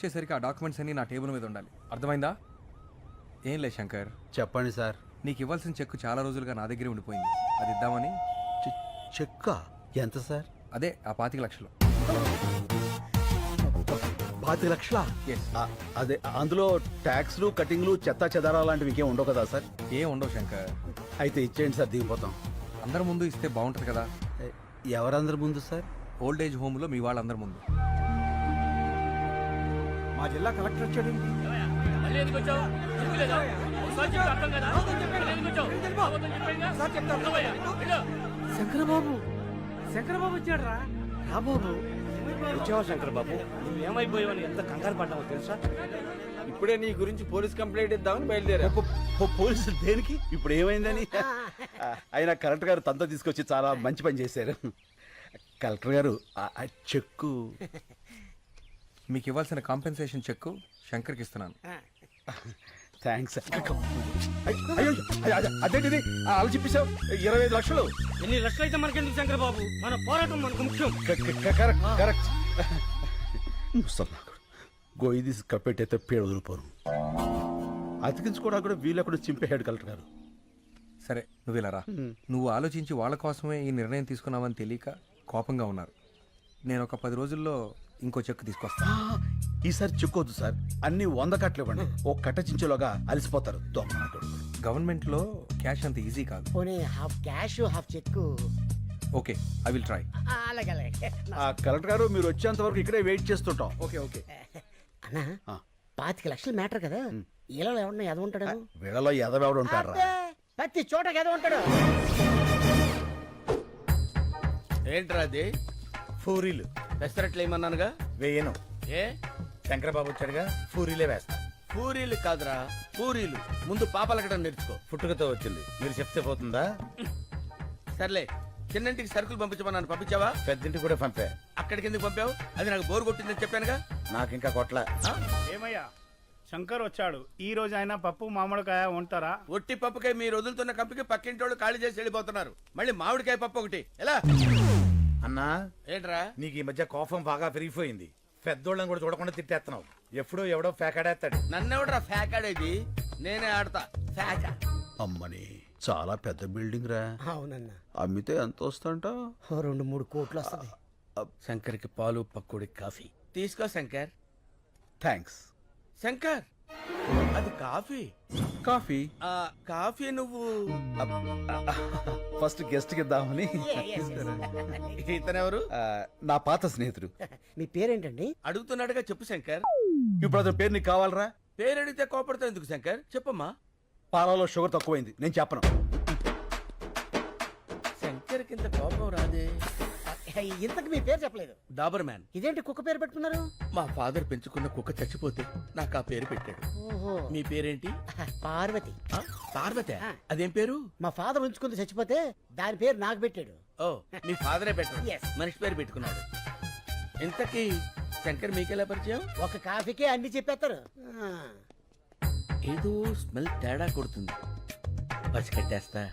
వచ్చేసరికి ఆ డాక్యుమెంట్స్ అన్నీ నా టేబుల్ మీద ఉండాలి. అర్థమైందా? ఏం లేదు శంకర్, చెప్పండి సార్. నీకు ఇవ్వాల్సిన చెక్ చాలా రోజులుగా నా దగ్గరే ఉండిపోయింది. అది ఇద్దామని. చెక్కా? ఎంత సార్? అదే ఆ 25 లక్షలు. 25 లక్షలా? Yes. అదే అందులో ట్యాక్స్లు కటింగ్లు చెత్తా చెదారా లాంటివి ఇంకేం ఉండవు కదా సార్? ఏం ఉండవు శంకర్. అయితే ఇచ్చేయండి సార్, దిగిపోతాం. అందరి ముందు ఇస్తే బాగుంటుంది కదా. ఎవరందరి ముందు సార్? ఓల్డ్ ఏజ్ హోమ్లో మీ వాళ్ళందరి ముందు. మా జిల్లా కలెక్టర్ వచ్చాడు. శంకరబాబు, శంకరబాబు వచ్చాడు రా. బాబు వచ్చావా శంకరబాబు? నువ్వేమైపోయావని ఎంత కంగారు పడ్డావో తెలుసా? ఇప్పుడే నీ గురించి పోలీస్ కంప్లైంట్ ఇద్దామని బయలుదేరా. పోలీసులు దేనికి? ఇప్పుడు ఏమైందని? అయినా కలెక్టర్ గారు తనతో తీసుకొచ్చి చాలా మంచి పని చేశారు. కలెక్టర్ గారు ఆ చెక్కు మీకు ఇవ్వాల్సిన కాంపెన్సేషన్ చెక్ శంకర్కి ఇస్తున్నాను. థ్యాంక్స్. అయ్యో అదేంటిది అలా చెప్పేశావు? 25 లక్షలు. ఎన్ని లక్షలు అయితే మనకెందుకు శంకరబాబు? మన పోరాటం మనకు ముఖ్యం. కరెక్ట్. ముసల్లాకుడు గొయ్యి తీసి కప్పెట్టయితే పేడ వదిలిపోను. అతికించుకోవడానికి కూడా వీళ్ళక్కడ చింపేశాడు కలెక్టర్ గారు. సరే నువ్వు ఇలా రా. నువ్వు ఆలోచించి వాళ్ళ కోసమే ఈ నిర్ణయం తీసుకున్నావని తెలియక కోపంగా ఉన్నారు. నేను ఒక 10 రోజుల్లో ఇంకో చెక్ తీసుకొస్తా. ఈసారి చెక్కొద్దు సార్, అన్ని 100 కట్టలు ఇవ్వండి. ఓ కట్ట చించేలోగా అలసిపోతారు. గవర్నమెంట్ లో క్యాష్ అంత ఈజీ కాదు. పోనీ half cash half cheque. Okay, I will try. అలాగే అలాగే. కలెక్టర్ గారు మీరు వచ్చేంత వరకు ఇక్కడే వెయిట్ చేస్తుంటాం. ఓకే. అన్నా 25 లక్షలు మ్యాటర్ కదా. ఇలా ఎవడన్నా ఎద ఉంటాడు? వీళ్ళలో ఎదవెవడు ఉంటారా? ప్రతి చోట ఎద ఉంటాడు. ఏంట్రా అది? పూరీలు పెసరట్లు ఏమన్నానుగా? వేయను. ఏ శంకరబాబు వచ్చాడుగా, పూరీలే వేస్తా. పూరీలు కాదురా, పూరీలు. ముందు పాపలకడం నేర్చుకో. పుట్టుకతో వచ్చింది, మీరు చెప్తే పోతుందా? సర్లే, చిన్నంటికి సరుకులు పంపించమన్నాను, పంపించావా? పెద్దింటికి కూడా పంపా. అక్కడికి ఎందుకు పంపావు? అది నాకు బోరు కొట్టిందని చెప్పానుగా. నాకు ఇంకా కొట్ల. ఏమయ్యా, శంకర్ వచ్చాడు. ఈ రోజు ఆయన పప్పు మామిడికాయ ఉంటారా? ఒట్టి పప్పుకాయ మీరు వదులుతున్న కంపికి పక్కింటోళ్ళు ఖాళీ చేసి వెళ్ళిపోతున్నారు. మళ్ళీ మామిడికాయ పప్పు ఒకటి ఎలా? అన్నా, ఏంట్రా నీకు ఈ మధ్య కోపం బాగా పెరిగిపోయింది. పెద్దోళ్ళని కూడా చూడకుండా తిట్టేస్తున్నావు. ఎప్పుడో ఎవడో ఫేకాడేస్తాడు. నన్నెవడరా ఫ్యాకాడేది? నేనే ఆడతా ఫ్యాకా. అమ్మని చాలా పెద్ద బిల్డింగ్ రా. అవునన్నా, అమ్మితే ఎంత వస్తుంట? 2-3 కోట్లు వస్తుంది. శంకర్కి పాలు పక్కుడి కాఫీ తీసుకో శంకర్. థ్యాంక్స్. శంకర్, అది కాఫీ. కాఫీ? కాఫీ నువ్వు ఫస్ట్ గెస్ట్ కి ఇద్దామని. ఇతనెవరు? నా పాత స్నేహితుడు. మీ పేరేంటండి? అడుగుతున్నాడుగా, చెప్పు శంకర్. ఇప్పుడు అతని పేరు నీకు కావాలరా? పేరు అడిగితే కోపడతావు ఎందుకు శంకర్? చెప్పమ్మా. పాలలో షుగర్ తక్కువైంది, నేను చెప్పను. శంకర్ కింద కోపం రాదే. ఇంతకు మీ పేరు చెప్పలేదు. డాబర్ మ్యాన్. ఇదేంటి కుక్క పేరు పెట్టుకున్నారు? మా ఫాదర్ పెంచుకున్న కుక్క చచ్చిపోతే నాకు ఆ పేరు పెట్టాడు. ఓహో. మీ పేరేంటి? పార్వతి. పార్వతి? అదేం పేరు? మా ఫాదర్ ఉంచుకుంది, చచ్చిపోతే దాని పేరు నాకు పెట్టాడు. ఓ, మీ ఫాదరే పెట్టాడు. Yes. మనిషి పేరు పెట్టుకున్నాడు. ఇంతకీ శంకర్ మీకెలా పరిచయం? ఒక కాఫీకే అన్ని చెప్పేస్తారు. ఏదో స్మెల్ తేడా కొడుతుంది, పసికట్టేస్తా.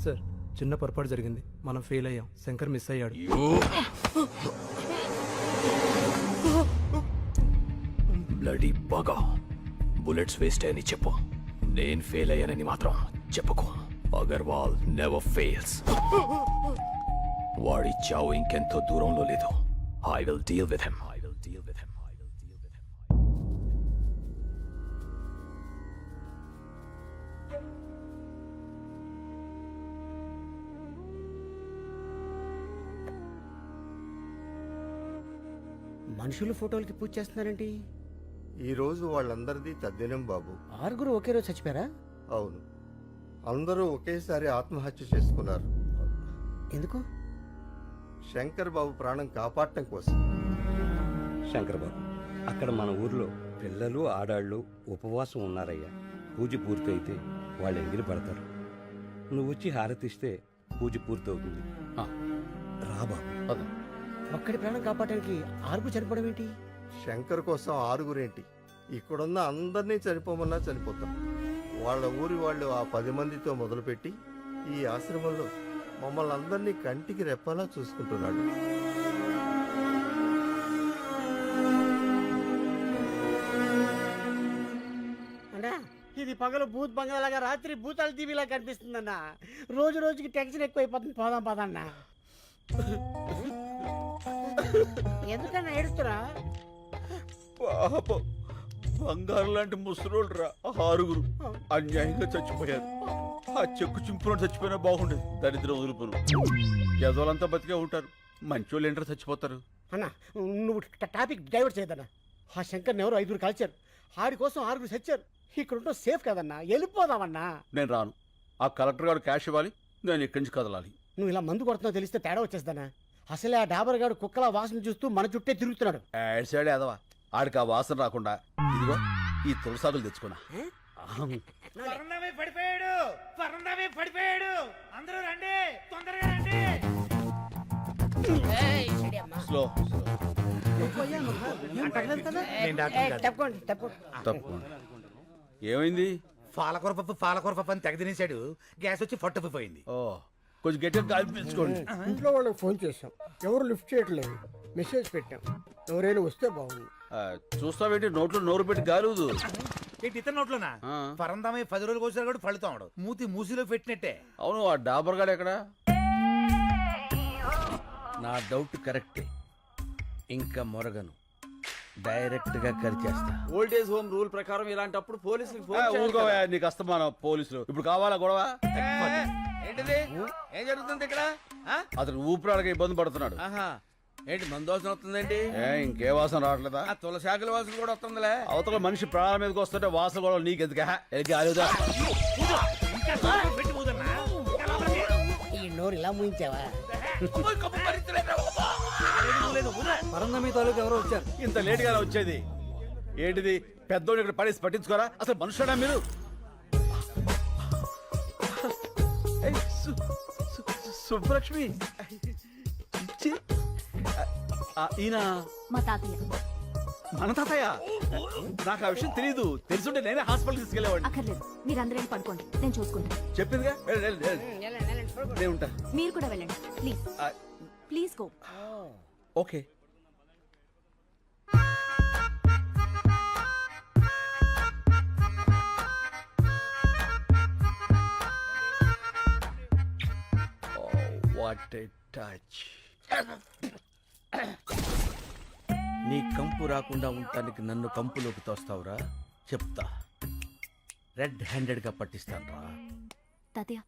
సార్, చిన్న పొరపాటు జరిగింది, మనం ఫెయిల్ అయ్యాం. శంకర్ మిస్ అయ్యాడు. బ్లడీ బాగా బుల్లెట్స్ వేస్ట్ అని చెప్పు. నేను ఫెయిల్ అయ్యానని మాత్రం చెప్పుకో. Agarwal never fails. వాడి చావు ఇంకెంతో దూరంలో లేదు. I will deal with him. మనుషులు ఫోటోలకి పూజ చేస్తున్నారేంటి? ఈ రోజు వాళ్ళందరిది తద్దినం బాబు. 6 ఒకే రోజు చచ్చిపోయారా? అవును, అందరూ ఒకేసారి ఆత్మహత్య చేసుకున్నారు. ఎందుకు? శంకర్ బాబు ప్రాణం కాపాడటం కోసం. శంకర్ బాబు, అక్కడ మన ఊర్లో పిల్లలు ఆడాళ్ళు ఉపవాసం ఉన్నారయ్యా. పూజ పూర్తయితే వాళ్ళు ఎంగిలి పడతారు. నువ్వు వచ్చి హారతిస్తే పూజ పూర్తవుతుంది ఆ, రా బాబు. పద. ఒక్కడి ప్రాణం కాపాడడానికి ఆరుగురు చనిపోవడం ఏంటి? శంకర్ కోసం ఆరుగురేంటి, ఇక్కడున్న అందరినీ చనిపోమన్నా చనిపోతాం. వాళ్ళ ఊరి వాళ్ళు ఆ 10 మందితో మొదలుపెట్టి ఈ ఆశ్రమంలో మమ్మల్ని అందరినీ కంటికి రెప్పలా చూసుకుంటున్నాడు. అన్నా ఇది పగలు భూత్ బంగాలాగా రాత్రి భూతాల టీవీలా కనిపిస్తుందన్నా. రోజు రోజుకి టెన్షన్ ఎక్కువైపోతుంది. పోదాం పదన్నా. ఎందుకన్నా ఏడుస్తురా? పాపం బంగారు లాంటి ముసలోళ్ళు రా, 6 అన్యాయంగా చచ్చిపోయారు. ఆ చెక్కు చింపులో చచ్చిపోయినా బాగుండేది. దరిద్రం వదులుపును యదవులంతా బతికే ఉంటారు, మంచోళ్ళు ఏంటో చచ్చిపోతారు. అన్నా నువ్వు టాపిక్ డైవర్ట్ చేయదన్నా. ఆ శంకర్ని ఎవరు 5 కలిచారు, ఆడి కోసం 6 చచ్చారు. ఇక్కడ ఉంటే సేఫ్ కదన్నా, వెళ్ళిపోదామన్నా. నేను రాను. ఆ కలెక్టర్ గారు క్యాష్ ఇవ్వాలి, నేను ఇక్కడి నుంచి కదలాలి. నువ్వు ఇలా మందు కొడుతున్నావు తెలిస్తే తేడా వచ్చేస్తానా? అసలే ఆ డాబర్ గాడు కుక్కల వాసన చూస్తూ మన చుట్టే తిరుగుతున్నాడు. యాడ్ సైడ్ ఎదవా, ఆడికి ఆ వాసన రాకుండా ఇదిగో ఈ తులసాకులు తెచ్చుకున్నా. పడిపోయాడు, పడిపోయాడు. అందరూ రండి, తొందరగా రండి. స్లో తప్పకోండి తప్పకోండి. తప్పకుండా. ఏమైంది? పాలకూర పప్పు అని తెగ తినేశాడు. గ్యాస్ వచ్చి ఫట్టుపోయింది. ఓ కొంచెం గట్టిగా గాలి పీల్చుకోండి. ఇంట్లో వాళ్ళకి ఫోన్ చేశాం, ఎవరు లిఫ్ట్ చేయట్లేదు. మెసేజ్ పెట్టాం, ఎవరైనా వస్తే బాగుంది. చూస్తావేంటి, నోట్లో నోరు పెట్టి గాలుదు. ఏంటి ఇతర నోట్లోనా? ఆ. పరందామే 10 రోజులకు వచ్చారు కూడా ఫలితాడు. మూతి మూసిలో పెట్టినట్టే. అవును, ఆ డాబర్ గాడు ఎక్కడ? నా డౌట్ కరెక్టే. ఇంకా మొరగను, డైరెక్ట్ గా కరిచేస్తా. ఓల్డేజ్ హోమ్ రూల్ ప్రకారం ఇలాంటప్పుడు పోలీసులకు ఫోన్ చేయాలి ఊరుకోవా, కదా. నీకు అస్తమానం పోలీసులు. ఇప్పుడు కావాలా గొడవ? ఏంటిది? ఏం జరుగుతుంది ఇక్కడ? ఆ? అతను ఊపిరాడక ఇబ్బంది పడుతున్నాడు. ఆహా, ఏంటి మందోసన వస్తుందేంటి? ఇంకే వాసన రావట్లేదా? ఆ తులసాకుల వాసన కూడా వస్తుందిలే. అవతల మనిషి ప్రాణాల మీదకి వస్తుంటే వాసన గొడవ నీకెందుకు? గాలిదా? ఈ నోరు ఇలా ముయించావా? పరందమి తాలూకు ఎవరో వచ్చారు. ఇంత లేట్ గా వచ్చేది ఏంటిది? పెద్దోడు ఇక్కడ పడేసి పట్టించుకోరా? అసలు మనుషుడా మీరు? ఏయ్, సుబ్బలక్ష్మి ఛీ. ఈయన మా తాతయ్య. మన తాతయ్య? నాకు ఆ విషయం తెలియదు. తెలుసుంటే నేనే హాస్పిటల్ తీసుకెళ్లేవాడిని. అక్కర్లేదు, మీరందరేం పడుకోండి, నేను చూసుకుంటాను. చెప్పిందిగా, నేను ఉంటా. మీరు కూడా వెళ్ళండి please. Please go. Okay. What a touch. నీ కంపు రాకుండా ఉండటానికి నన్ను కంపులోకి తోస్తావురా? చెప్తా, రెడ్ హ్యాండెడ్ గా పట్టిస్తాను రా. తాతయ్య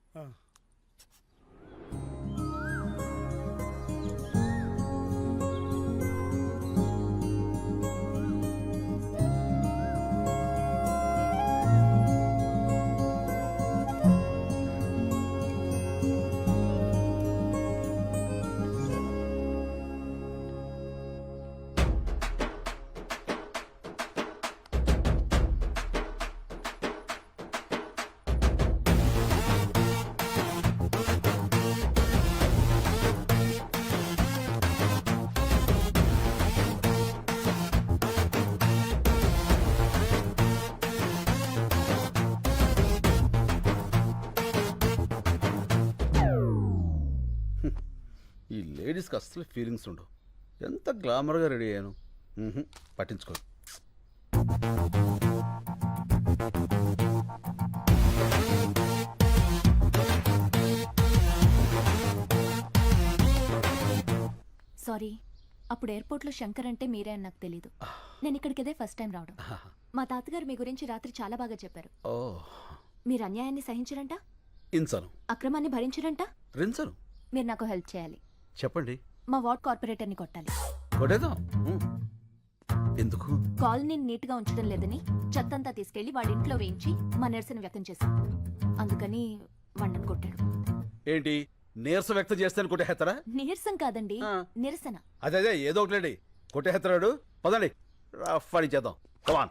ఈ లేడీస్కి అస్సలు ఫీలింగ్స్ ఉండవు. ఎంత గ్లామర్గా రెడీ అయ్యాను. పట్టించుకో. సారీ, అప్పుడు ఎయిర్పోర్ట్లో శంకర్ అంటే మీరే అని నాకు తెలీదు. నేను ఇక్కడికి ఇదే ఫస్ట్ టైం రావడం. మా తాతగారు మీ గురించి రాత్రి చాలా బాగా చెప్పారు. ఓ, మీరు అన్యాయాన్ని సహించరంట, ఇంచను అక్రమాన్ని భరించరంట. రించను. మీరు నాకు హెల్ప్ చేయాలి. చెప్పండి. మా వార్డ్ కార్పొరేటర్ని కొట్టాలి. కొట్టేద్దాం. ఎందుకు? కాలనీని నీట్గా ఉంచడం లేదని చెత్తంతా తీసుకెళ్లి వాడి ఇంట్లో వేయించి మా నిరసన వ్యక్తం చేశాం. అందుకని వాడిని కొట్టాడు. ఏంటి నీరసం వ్యక్తం చేస్తాను కొట్టేస్తారా? నీరసం కాదండి, నిరసన. అదే ఏదో ఒకటి కొట్టేస్తాడు. పదండి, రఫ్ చేద్దాం. కమాన్.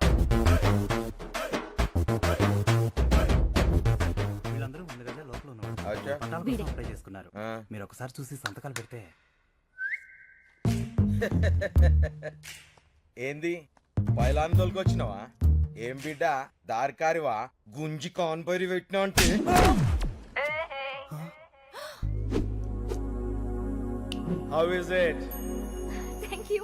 వీడే. అప్లై చేసుకున్నారు మీరు ఒకసారి చూసి సంతకాలు పెడితే ఏంది బయలాందోళకి వచ్చినావా? ఏం బిడ్డ దారికారివా గుంజి కాన్పరి పెట్టినా అంటే how is it? Thank you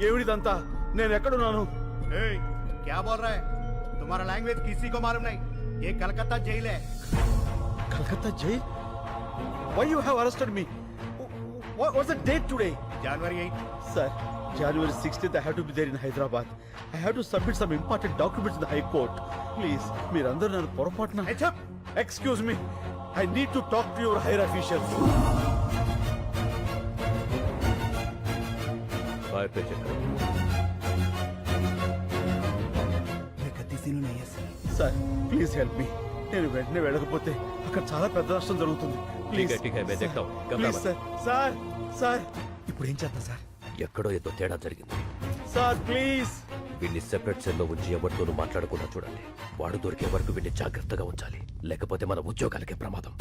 ఏమిడిదంతా? నేను ఎక్కడున్నాను? क्या बोल रहा है? तुम्हारा लैंग्वेज किसी को मालूम नहीं. ये कलकत्ता जेल है. Calcutta jail? Why you have arrested me? What's the date today? January 8. Sir, January 16th I have to be there in Hyderabad. I have to submit some important documents in the High Court. Please, మీరందరూ నన్ను పొరపాటున... Excuse me. I need to talk to your higher officials. Sir, please help me. నేను వెంటనే వెళ్ళకపోతే అక్కడ చాలా పెద్ద నష్టం జరుగుతుంది. Please sir. సార్ సార్ ఇప్పుడు ఏం చేద్దాం సార్? ఎక్కడో ఏదో తేడా జరిగింది. Sir please. వీడిని సెపరేట్ సెల్లో ఉంచి ఎవరితోనూ మాట్లాడకుండా చూడండి. వాడు దొరికే వరకు వీడిని జాగ్రత్తగా ఉంచాలి, లేకపోతే మన ఉద్యోగాలకే ప్రమాదం.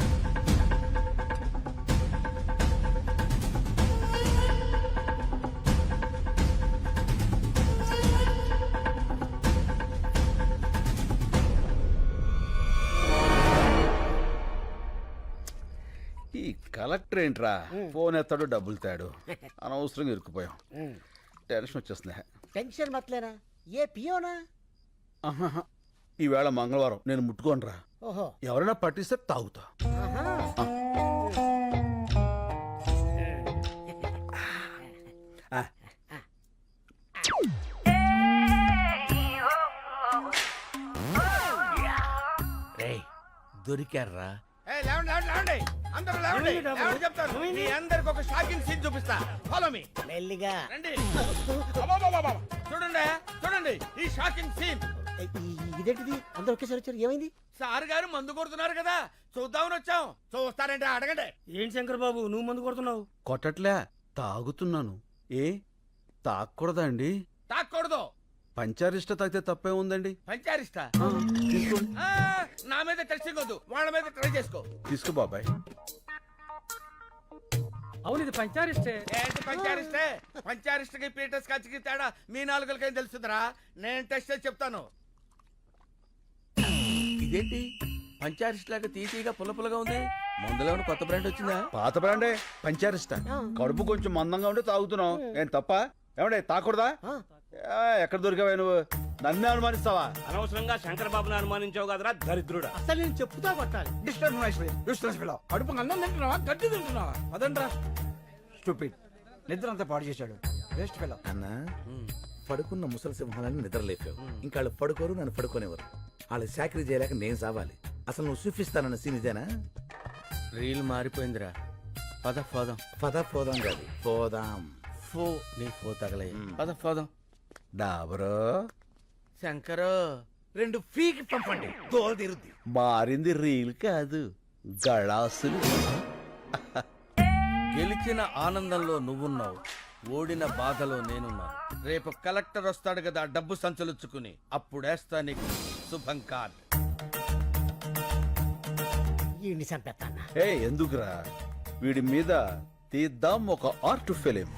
ఈ కలెక్టర్ ఏంట్రా ఫోన్ ఎత్తాడు డబ్బులు తాడు. అనవసరంగా ఇరుక్కుపోయాం. టెన్షన్ వచ్చేస్తుంది. టెన్షన్ మతలేనా? ఏ పియోనా? ఆహాహా. ఈవేళ మంగళవారం, నేను ముట్టుకోనరా. ఓహో. ఎవరైనా పట్టిస్తే తాగుతా. దొరికారా? అందరికి ఒక షాకింగ్ సీన్ చూపిస్తా. Follow me. మెల్లిగా రండి. చూడండి చూడండి ఈ షాకింగ్ సీన్. ఇదేంటిది? అందరూ ఒకేసారి వచ్చారు. ఏమైంది? సార్ గారు మందు కొడుతున్నారు కదా, చూద్దామని వచ్చాం. చూస్తారంటే అడగండి. ఏంటి శంకర్ బాబు నువ్వు మందు కొడుతున్నావు? కొట్టట్లే, తాగుతున్నాను. ఏ తాగకూడదా అండి? తాగకూడదు. పంచారిష్ట తాగితే తప్పే ఉందండి. పంచారిష్ట నా మీద టెస్టింగ్ వద్దు, వాళ్ళ మీద ట్రై చేసుకో. తీసుకో బాబాయ్. అవును ఇది పంచారిస్టే. ఏంటి పంచారిస్టే? పంచారిష్టకి పీటర్స్ కాచికి తేడా మీ నాలుగులకేం తెలుస్తుందిరా? నేను టెస్ట్ చేసి చెప్తాను. ఇదేంటి పంచారిస్ట్ లాగా తీసిగా పుల్లపుల్లగా ఉంది? మందులో కొత్త బ్రాండ్ వచ్చిందా? పాత బ్రాండే పంచారిష్ట. కడుపు కొంచెం మందంగా ఉంటే తాగుతున్నావు. ఏం తప్ప? ఏమంటే తాకూడదా? ఎక్కడ దొరికావా నువ్వు? నన్నే అనుమానిస్తావా? అనవసరంగా శంకర్ బాబుని అనుమానించావు కదరా దరిద్రుడా. అసలు నేను చెప్పుతా కొట్టాలి. కడుపు అన్నం తింటున్నావా గడ్డి తింటున్నావా? అదండ్రా స్టూపిడ్. నిద్ర అంతా పాడు చేశాడు. Waste fellow. అన్న పడుకున్న ముసలి సింహాలని నిద్రలేపావు. ఇంకా వాళ్ళు పడుకోరు, నన్ను పడుకోనేవారు. వాళ్ళు చాకరీ చేయలేక నేను సావాలి. అసలు నువ్వు చూపిస్తానన్న సీన్ ఇదేనా? రీల్ మారిపోయిందిరా. పద పోదాం. పద పోదాం కాదు, పోదాం. ఫో నీ ఫో తగలయ్య. పద పోదాం. డాబరో శంకరు 2 ఫీకి పంపండి, తోలు తీరుద్ది. మారింది రీల్ కాదు, గళాసులు. గెలిచిన ఆనందంలో నువ్వున్నావు, ఓడిన బాధలో నేనున్నాను. రేపు కలెక్టర్ వస్తాడు కదా డబ్బు సంచలుచ్చుకుని, అప్పుడేస్తా నీకు శుభం కార్డ్. ఈ చంపేస్తానా? ఏ ఎందుకురా, వీడి మీద తీద్దాం ఒక ఆర్ట్ ఫిలిం.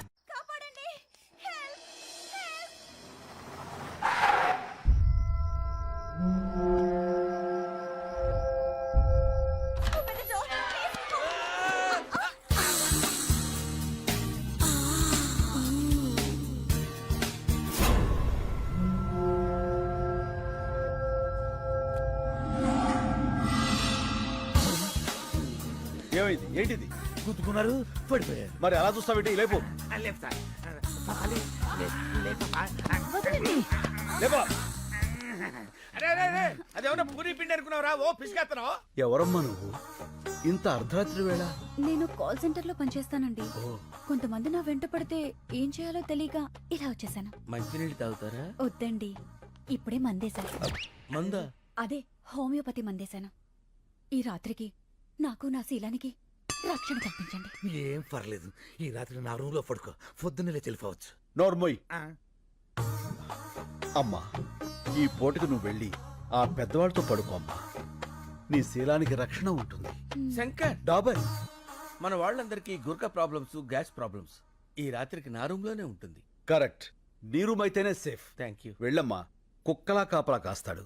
ఏమైంది? ఏంటిది? గుద్దుకున్నారు, పడిపోయారు. మరి అలా చూస్తావేంటి? లేపు. లేపో. అదేమన్నా పూరి పిండి అనుకున్నావురా? ఓ పిసికేస్తున్నావు. ఎవరమ్మా నువ్వు? ఇంత అర్ధరాత్రి వేళ? నేను కాల్ సెంటర్ లో పనిచేస్తానండి. కొంతమంది నా వెంట పడితే ఏం చేయాలో తెలియక ఇలా వచ్చేసాను. మంచినీళ్ళు తాగుతారా? వద్దండి, ఇప్పుడే మందేశాను. మందా? అదే హోమియోపతి మందేశాను. ఈ రాత్రికి నాకు నా శీలానికి రక్షణ కల్పించండి. ఏం పర్లేదు, ఈ రాత్రి నా రూమ్ లో పడుకో, పొద్దున్నే వెళ్ళిపోవచ్చు. నోర్మోయ్ అమ్మా, ఈ పూటకు నువ్వు వెళ్ళి ఆ పెద్దవాళ్ళతో పడుకో అమ్మా. నీ శీలానికి రక్షణ ఉంటుంది. శంకర్, డాబర్ మన వాళ్ళందరికీ గుర్క ప్రాబ్లమ్స్, గ్యాస్ ప్రాబ్లమ్స్. ఈ రాత్రికి నా రూమ్ లోనే ఉంటుంది. కరెక్ట్. నీ రూమ్ అయితేనే సేఫ్. Thank you. వెళ్ళమ్మా, కుక్కలా కాపలా కాస్తాడు.